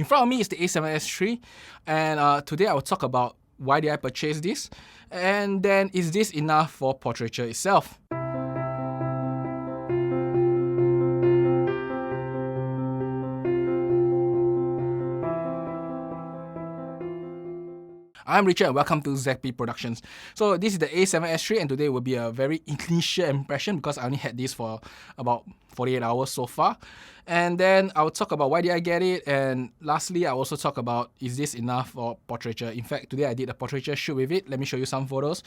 In front of me is the A7S3, and today I will talk about why did I purchase this, and then is this enough for portraiture itself? I'm Richard and welcome to ZP Productions. So this is the A7S3 and today will be a very initial impression because I only had this for about 48 hours so far. And then I'll talk about why did I get it, and lastly I'll also talk about is this enough for portraiture. In fact, today I did a portraiture shoot with it. Let me show you some photos.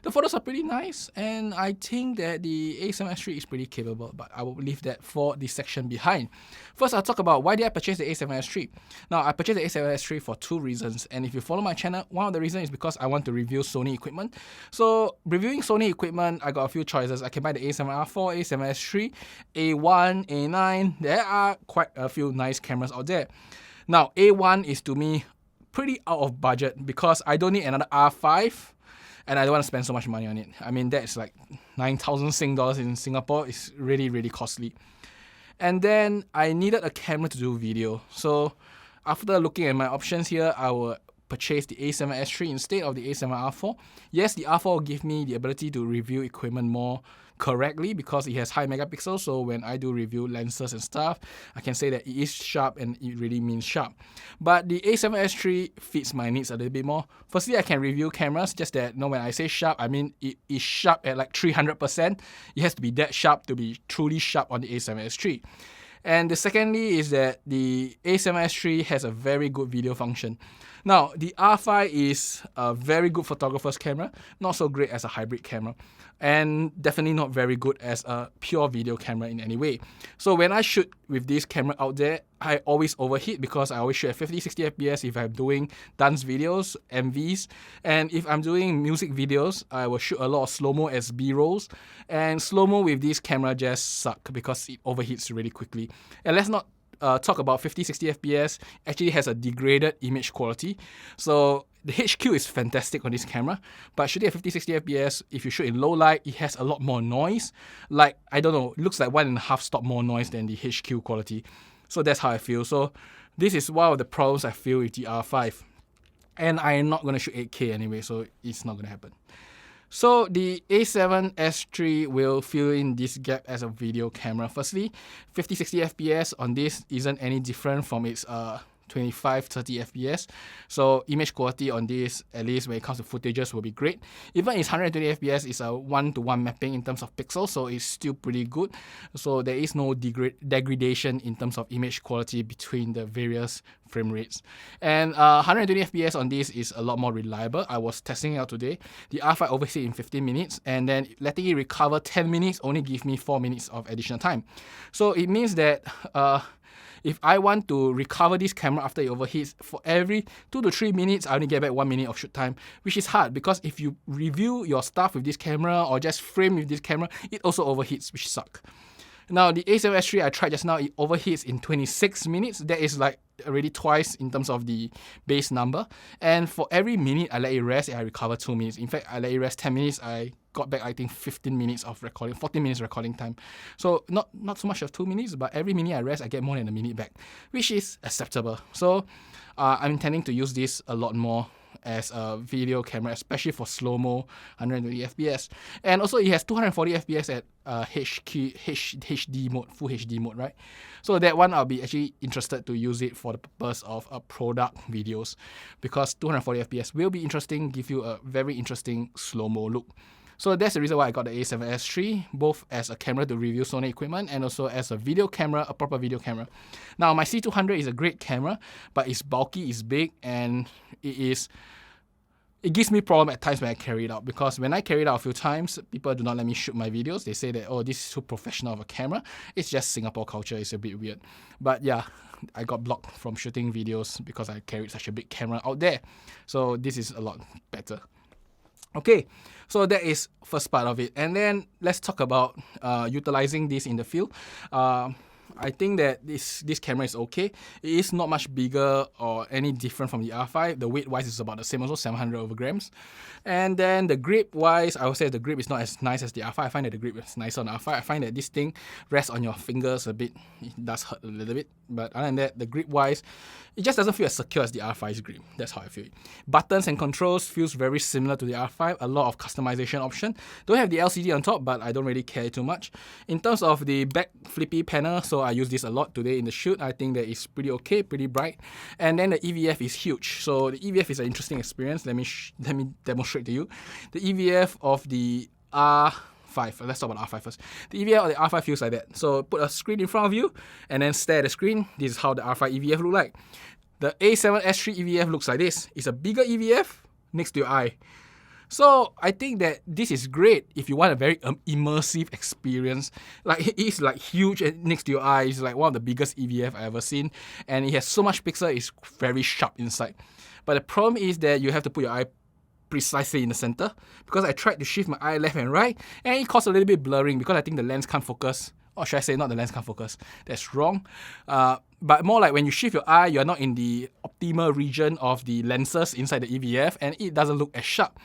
The photos are pretty nice and I think that the A7S3 is pretty capable, but I will leave that for the section behind. First, I'll talk about why did I purchase the A7S3. Now, I purchased the A7S3 for two reasons, and if you follow my channel, one of the reasons is because I want to review Sony equipment. So reviewing Sony equipment, I got a few choices. I can buy the A7R4, A7S3, A1, A9. There are quite a few nice cameras out there. Now, A1 is to me pretty out of budget because I don't need another R5 and I don't want to spend so much money on it. I mean, that's like 9,000 Sing dollars in Singapore. It's really, really costly. And then I needed a camera to do video. So after looking at my options here, I will purchase the A7S3 instead of the A7R4. Yes, the R4 will give me the ability to review equipment more correctly because it has high megapixels, so when I do review lenses and stuff, I can say that it is sharp and it really means sharp. But the A7S3 fits my needs a little bit more. Firstly, I can review cameras, just that when I say sharp, I mean it is sharp at like 300%. It has to be that sharp to be truly sharp on the A7S3. And the secondly is that the A7S3 has a very good video function. Now, the R5 is a very good photographer's camera, not so great as a hybrid camera, and definitely not very good as a pure video camera in any way. So when I shoot with this camera out there, I always overheat because I always shoot at 50-60 FPS if I'm doing dance videos, MVs, and if I'm doing music videos, I will shoot a lot of slow-mo as B-rolls, and slow-mo with this camera just suck because it overheats really quickly. And let's not talk about 50-60 FPS. Actually has a degraded image quality. So the HQ is fantastic on this camera, but shooting at 50-60 FPS, if you shoot in low light, it has a lot more noise. Like, I don't know, it looks like 1.5 stop more noise than the HQ quality. So that's how I feel. So this is one of the problems I feel with the R5. And I'm not going to shoot 8K anyway, so it's not going to happen. So the A7S3 will fill in this gap as a video camera. Firstly, 50-60 FPS on this isn't any different from its 25-30 FPS. So image quality on this, at least when it comes to footages, will be great. Even its 120 FPS is a 1-to-1 mapping in terms of pixels, so it's still pretty good. So there is no degradation in terms of image quality between the various frame rates. And 120 FPS on this is a lot more reliable. I was testing it out today. The R5 overheated in 15 minutes, and then letting it recover 10 minutes only give me 4 minutes of additional time. So it means that if I want to recover this camera after it overheats, for every 2 to 3 minutes, I only get back 1 minute of shoot time, which is hard because if you review your stuff with this camera or just frame with this camera, it also overheats, which sucks. Now, the A7S3 I tried just now, it overheats in 26 minutes. That is like already twice in terms of the base number. And for every minute I let it rest, I recover 2 minutes. In fact, I let it rest 10 minutes, I got back, I think, 15 minutes of recording, 14 minutes recording time. So not so much of 2 minutes, but every minute I rest, I get more than a minute back, which is acceptable. So I'm intending to use this a lot more as a video camera, especially for slow-mo 120 FPS. And also it has 240 FPS at HD mode, full HD mode, right? So that one I'll be actually interested to use it for the purpose of product videos, because 240 FPS will be interesting, give you a very interesting slow-mo look. So that's the reason why I got the A7S3, both as a camera to review Sony equipment and also as a video camera, a proper video camera. Now, my C200 is a great camera, but it's bulky, it's big, and it gives me problem at times when I carry it out, because when I carry it out a few times, people do not let me shoot my videos. They say that, oh, this is too professional of a camera. It's just Singapore culture, it's a bit weird. But yeah, I got blocked from shooting videos because I carried such a big camera out there. So this is a lot better. Okay, so that is first part of it. And then let's talk about utilizing this in the field. I think that this camera is okay. It is not much bigger or any different from the R5. The weight wise is about the same also, 700 over grams. And then the grip wise, I would say the grip is not as nice as the R5. I find that the grip is nicer on the R5. I find that this thing rests on your fingers a bit. It does hurt a little bit. But other than that, the grip wise, it just doesn't feel as secure as the R5's grip. That's how I feel it. Buttons and controls feels very similar to the R5. A lot of customization option. Don't have the LCD on top, but I don't really care too much. In terms of the back flippy panel, so I use this a lot today in the shoot. I think that it's pretty okay, pretty bright. And then the EVF is huge. So the EVF is an interesting experience. Let me demonstrate to you. The EVF of the R5. Let's talk about the R5 first. The EVF of the R5 feels like that. So put a screen in front of you and then stare at the screen. This is how the R5 EVF look like. The A7S3 EVF looks like this. It's a bigger EVF next to your eye. So I think that this is great if you want a very immersive experience. Like it is like huge next to your eyes. It's like one of the biggest EVF I've ever seen, and it has so much pixel. It's very sharp inside. But the problem is that you have to put your eye precisely in the center, because I tried to shift my eye left and right, and it caused a little bit blurring because I think the lens can't focus. Or should I say not the lens can't focus? That's wrong. But more like when you shift your eye, you're not in the optimal region of the lenses inside the EVF, and it doesn't look as sharp.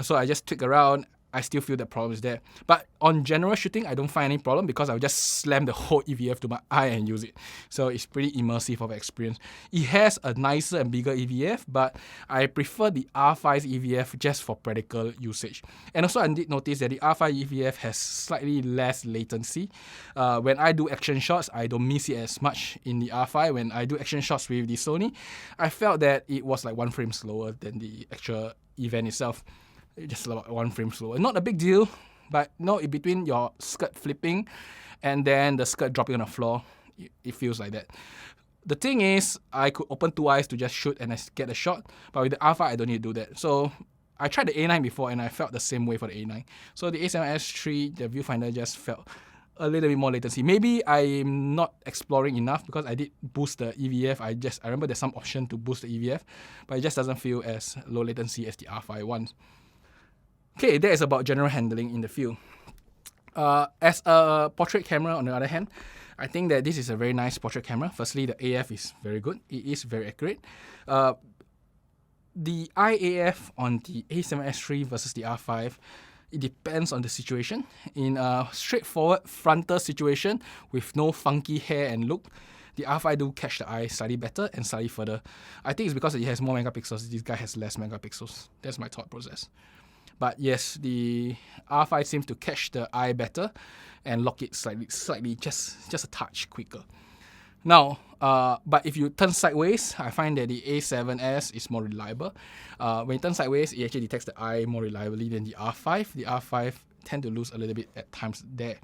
So I just tweak around. I still feel the problem is there. But on general shooting, I don't find any problem because I'll just slam the whole EVF to my eye and use it. So it's pretty immersive of experience. It has a nicer and bigger EVF, but I prefer the R5's EVF just for practical usage. And also I did notice that the R5 EVF has slightly less latency. When I do action shots, I don't miss it as much in the R5. When I do action shots with the Sony, I felt that it was like 1 frame slower than the actual event itself. Just about 1 frame slower. Not a big deal, but in between your skirt flipping and then the skirt dropping on the floor, it feels like that. The thing is, I could open 2 eyes to just shoot and I get a shot, but with the R5, I don't need to do that. So I tried the A9 before and I felt the same way for the A9. So the A7S3, the viewfinder just felt a little bit more latency. Maybe I'm not exploring enough because I did boost the EVF. I remember there's some option to boost the EVF, but it just doesn't feel as low latency as the R5 ones. Okay, that is about general handling in the field. As a portrait camera, on the other hand, I think that this is a very nice portrait camera. Firstly, the AF is very good. It is very accurate. The IAF on the A7S3 versus the R5, it depends on the situation. In a straightforward frontal situation with no funky hair and look, the R5 do catch the eye slightly better and slightly further. I think it's because it has more megapixels. This guy has less megapixels. That's my thought process. But yes, the R5 seems to catch the eye better and lock it slightly, just a touch quicker. Now, but if you turn sideways, I find that the A7S is more reliable. When you turn sideways, it actually detects the eye more reliably than the R5. The R5 tend to lose a little bit at times there.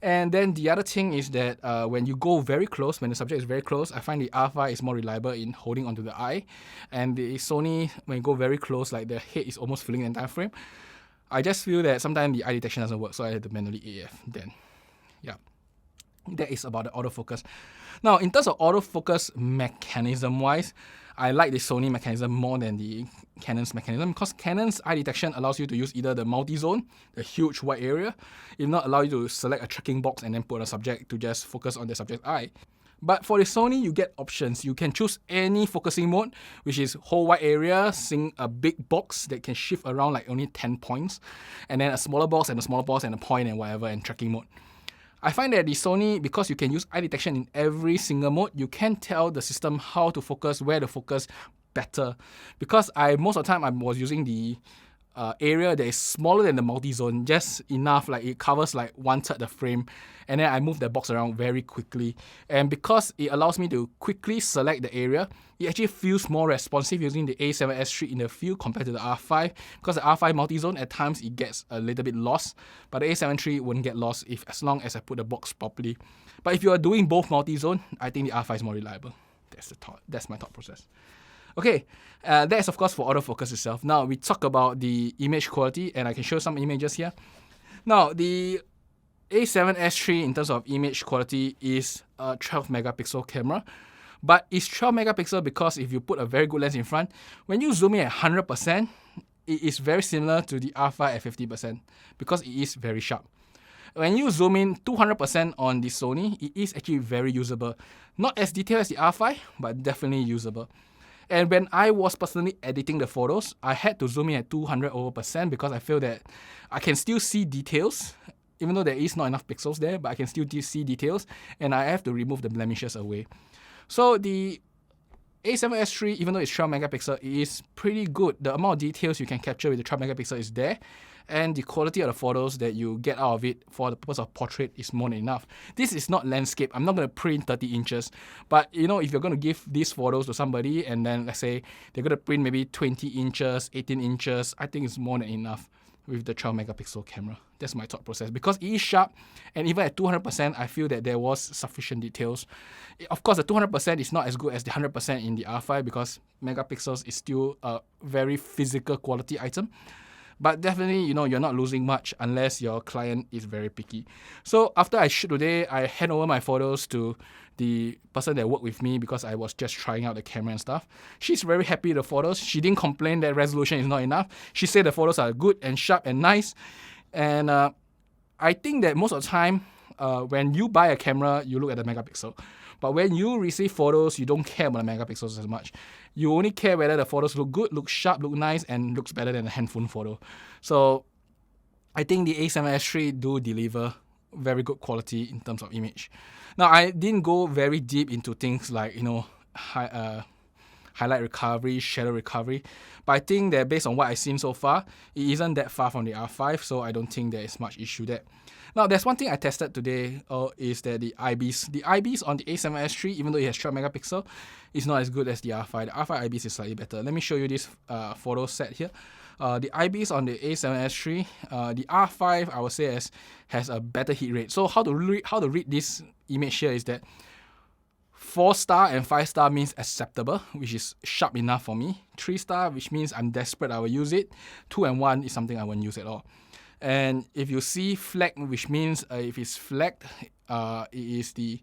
And then the other thing is that when you go very close, when the subject is very close, I find the R5 is more reliable in holding onto the eye. And the Sony, when you go very close, like the head is almost filling the entire frame, I just feel that sometimes the eye detection doesn't work, so I had to manually AF then. Yeah, that is about the autofocus. Now, in terms of autofocus mechanism-wise, I like the Sony mechanism more than the Canon's mechanism because Canon's eye detection allows you to use either the multi-zone, the huge wide area, if not allow you to select a tracking box and then put a subject to just focus on the subject's eye. But for the Sony, you get options. You can choose any focusing mode, which is whole wide area, seeing a big box that can shift around like only 10 points, and then a smaller box and a smaller box and a point and whatever, and tracking mode. I find that the Sony, because you can use eye detection in every single mode, you can tell the system how to focus, where to focus better. Because most of the time I was using the area that is smaller than the multi-zone, just enough, like it covers like 1/3 the frame, and then I move the box around very quickly. And because it allows me to quickly select the area, it actually feels more responsive using the A7S3 in the field compared to the R5, because the R5 multi-zone at times it gets a little bit lost, but the A7 III wouldn't get lost as long as I put the box properly. But if you are doing both multi-zone, I think the R5 is more reliable. That's my thought process. Okay, that's of course for autofocus itself. Now we talk about the image quality, and I can show some images here. Now the A7S3 in terms of image quality is a 12 megapixel camera, but it's 12 megapixel because if you put a very good lens in front, when you zoom in at 100%, it is very similar to the R5 at 50% because it is very sharp. When you zoom in 200% on the Sony, it is actually very usable. Not as detailed as the R5, but definitely usable. And when I was personally editing the photos, I had to zoom in at 200% because I feel that I can still see details, even though there is not enough pixels there, but I can still see details, and I have to remove the blemishes away. So the A7S3, even though it's 12 megapixel, it is pretty good. The amount of details you can capture with the 12 megapixel is there, and the quality of the photos that you get out of it for the purpose of portrait is more than enough. This is not landscape. I'm not going to print 30 inches, but if you're going to give these photos to somebody and then let's say they're going to print maybe 20 inches, 18 inches, I think it's more than enough with the 12 megapixel camera. That's my thought process, because it is sharp, and even at 200%, I feel that there was sufficient details. Of course, the 200% is not as good as the 100% in the R5 because megapixels is still a very physical quality item. But definitely, you're not losing much unless your client is very picky. So after I shoot today, I hand over my photos to the person that worked with me because I was just trying out the camera and stuff. She's very happy with the photos. She didn't complain that resolution is not enough. She said the photos are good and sharp and nice. And I think that most of the time, when you buy a camera, you look at the megapixel. But when you receive photos, you don't care about the megapixels as much. You only care whether the photos look good, look sharp, look nice, and looks better than a handphone photo. So I think the A7S3 do deliver very good quality in terms of image. Now, I didn't go very deep into things like, highlight recovery, shadow recovery. But I think that based on what I've seen so far, it isn't that far from the R5, so I don't think there is much issue there. Now, there's one thing I tested today is that the IBIS. The IBIS on the A7S3, even though it has 12 megapixel, is not as good as the R5. The R5 IBIS is slightly better. Let me show you this photo set here. The IBIS on the A7S3, the R5, I would say has a better hit rate. So how to read this image here is that 4-star and 5-star means acceptable, which is sharp enough for me. 3-star, which means I'm desperate, I will use it. 2 and 1 is something I won't use at all. And if you see flag, which means if it's flagged, it is the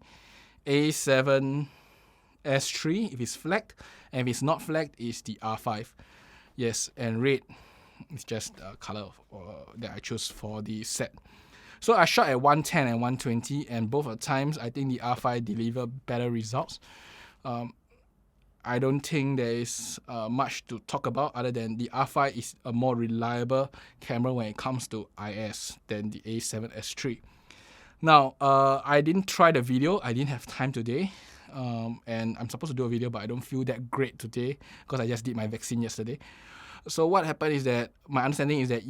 A7S3 if it's flagged, and if it's not flagged, it's the R5. Yes, and red is just the color that I choose for the set. So I shot at 110 and 120, and both of the times I think the R5 deliver better results. I don't think there is much to talk about other than the R5 is a more reliable camera when it comes to IS than the A7S3. Now, I didn't try the video. I didn't have time today. And I'm supposed to do a video, but I don't feel that great today because I just did my vaccine yesterday. So what happened is that my understanding is that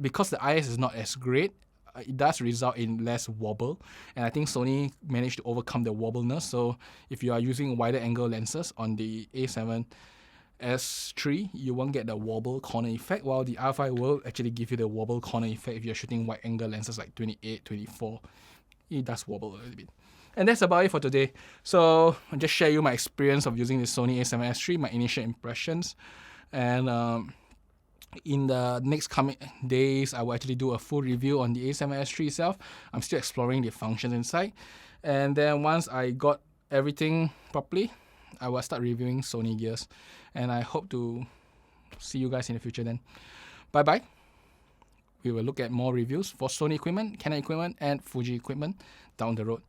because the IS is not as great, it does result in less wobble, and I think Sony managed to overcome the wobbleness. So if you are using wider angle lenses on the A7S3, you won't get the wobble corner effect, while the R5 will actually give you the wobble corner effect if you're shooting wide angle lenses like 28, 24. It does wobble a little bit. And that's about it for today. So I'll just share you my experience of using the Sony A7S3, my initial impressions, and in the next coming days, I will actually do a full review on the A7S3 itself. I'm still exploring the functions inside. And then once I got everything properly, I will start reviewing Sony gears. And I hope to see you guys in the future then. Bye-bye. We will look at more reviews for Sony equipment, Canon equipment, and Fuji equipment down the road.